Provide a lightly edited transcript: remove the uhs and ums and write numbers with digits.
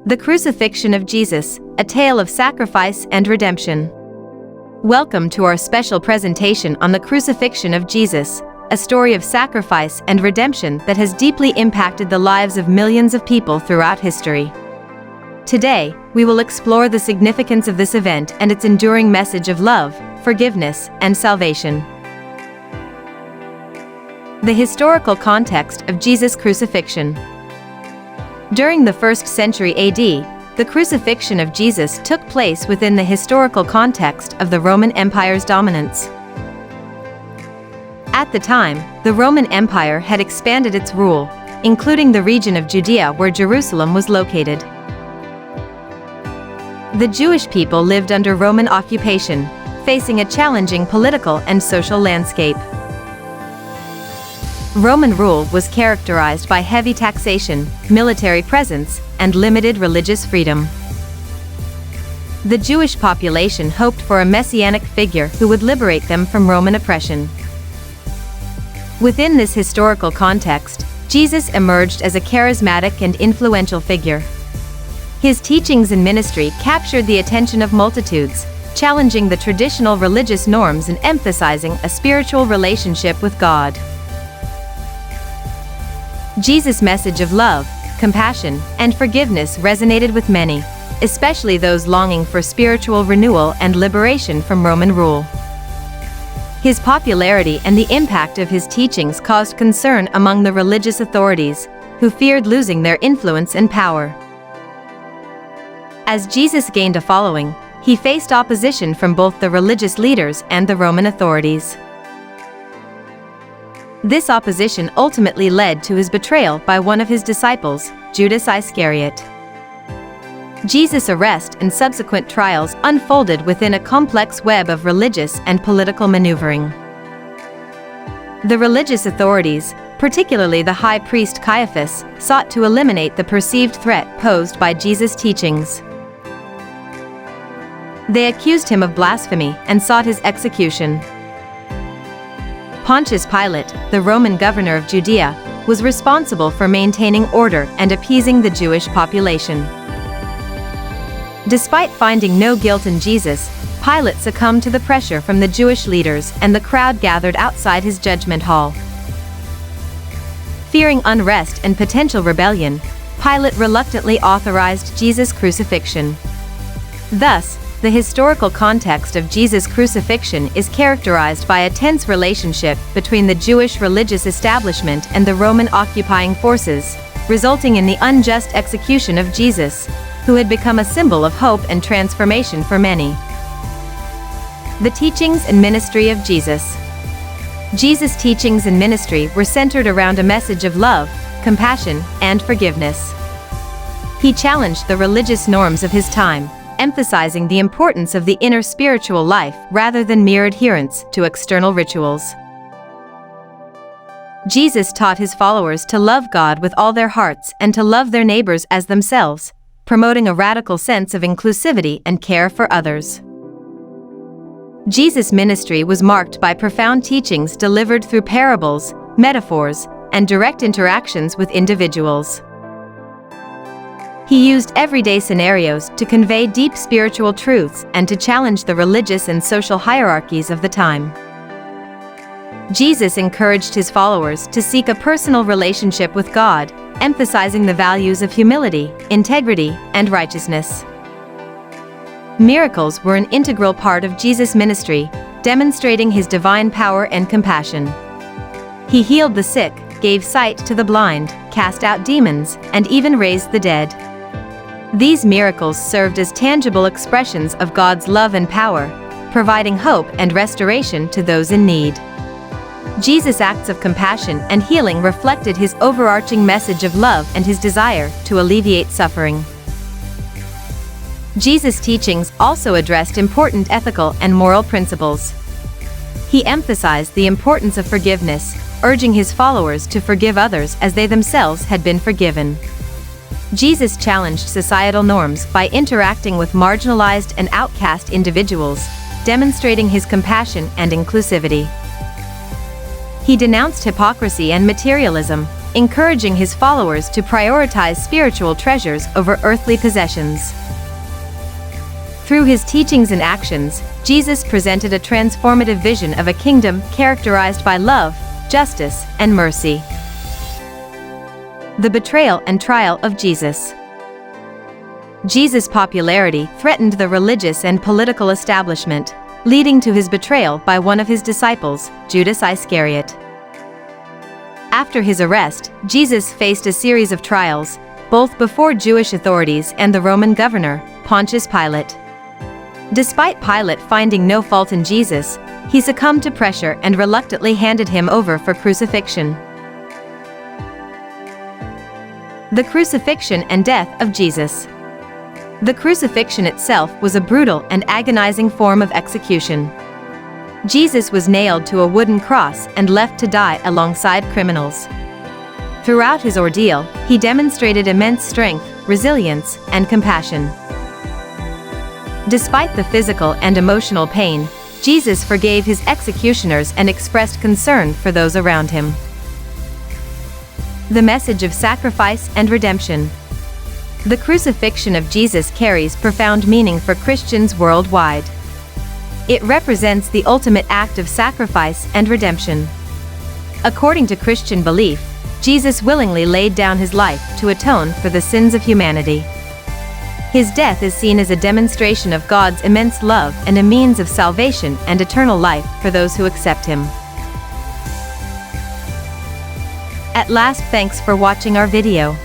The Crucifixion of Jesus, a tale of sacrifice and redemption. Welcome to our special presentation on the Crucifixion of Jesus, a story of sacrifice and redemption that has deeply impacted the lives of millions of people throughout history. Today, we will explore the significance of this event and its enduring message of love, forgiveness, and salvation. The historical context of Jesus' crucifixion. During the 1st century AD, the crucifixion of Jesus took place within the historical context of the Roman Empire's dominance. At the time, the Roman Empire had expanded its rule, including the region of Judea where Jerusalem was located. The Jewish people lived under Roman occupation, facing a challenging political and social landscape. Roman rule was characterized by heavy taxation, military presence, and limited religious freedom. The Jewish population hoped for a messianic figure who would liberate them from Roman oppression. Within this historical context, Jesus emerged as a charismatic and influential figure. His teachings and ministry captured the attention of multitudes, challenging the traditional religious norms and emphasizing a spiritual relationship with God. Jesus' message of love, compassion, and forgiveness resonated with many, especially those longing for spiritual renewal and liberation from Roman rule. His popularity and the impact of his teachings caused concern among the religious authorities, who feared losing their influence and power. As Jesus gained a following, he faced opposition from both the religious leaders and the Roman authorities. This opposition ultimately led to his betrayal by one of his disciples, Judas Iscariot. Jesus' arrest and subsequent trials unfolded within a complex web of religious and political maneuvering. The religious authorities, particularly the high priest Caiaphas, sought to eliminate the perceived threat posed by Jesus' teachings. They accused him of blasphemy and sought his execution. Pontius Pilate, the Roman governor of Judea, was responsible for maintaining order and appeasing the Jewish population. Despite finding no guilt in Jesus, Pilate succumbed to the pressure from the Jewish leaders and the crowd gathered outside his judgment hall. Fearing unrest and potential rebellion, Pilate reluctantly authorized Jesus' crucifixion. Thus, the historical context of Jesus' crucifixion is characterized by a tense relationship between the Jewish religious establishment and the Roman occupying forces, resulting in the unjust execution of Jesus, who had become a symbol of hope and transformation for many. The teachings and ministry of Jesus. Jesus' teachings and ministry were centered around a message of love, compassion, and forgiveness. He challenged the religious norms of his time, emphasizing the importance of the inner spiritual life rather than mere adherence to external rituals. Jesus taught his followers to love God with all their hearts and to love their neighbors as themselves, promoting a radical sense of inclusivity and care for others. Jesus' ministry was marked by profound teachings delivered through parables, metaphors, and direct interactions with individuals. He used everyday scenarios to convey deep spiritual truths and to challenge the religious and social hierarchies of the time. Jesus encouraged his followers to seek a personal relationship with God, emphasizing the values of humility, integrity, and righteousness. Miracles were an integral part of Jesus' ministry, demonstrating his divine power and compassion. He healed the sick, gave sight to the blind, cast out demons, and even raised the dead. These miracles served as tangible expressions of God's love and power, providing hope and restoration to those in need. Jesus' acts of compassion and healing reflected his overarching message of love and his desire to alleviate suffering. Jesus' teachings also addressed important ethical and moral principles. He emphasized the importance of forgiveness, urging his followers to forgive others as they themselves had been forgiven. Jesus challenged societal norms by interacting with marginalized and outcast individuals, demonstrating his compassion and inclusivity. He denounced hypocrisy and materialism, encouraging his followers to prioritize spiritual treasures over earthly possessions. Through his teachings and actions, Jesus presented a transformative vision of a kingdom characterized by love, justice, and mercy. The betrayal and trial of Jesus. Jesus' popularity threatened the religious and political establishment, leading to his betrayal by one of his disciples, Judas Iscariot. After his arrest, Jesus faced a series of trials, both before Jewish authorities and the Roman governor, Pontius Pilate. Despite Pilate finding no fault in Jesus, he succumbed to pressure and reluctantly handed him over for crucifixion. The crucifixion and death of Jesus. The crucifixion itself was a brutal and agonizing form of execution. Jesus was nailed to a wooden cross and left to die alongside criminals. Throughout his ordeal, he demonstrated immense strength, resilience, and compassion. Despite the physical and emotional pain, Jesus forgave his executioners and expressed concern for those around him. The message of sacrifice and redemption. The crucifixion of Jesus carries profound meaning for Christians worldwide. It represents the ultimate act of sacrifice and redemption. According to Christian belief, Jesus willingly laid down his life to atone for the sins of humanity. His death is seen as a demonstration of God's immense love and a means of salvation and eternal life for those who accept him. At last, thanks for watching our video.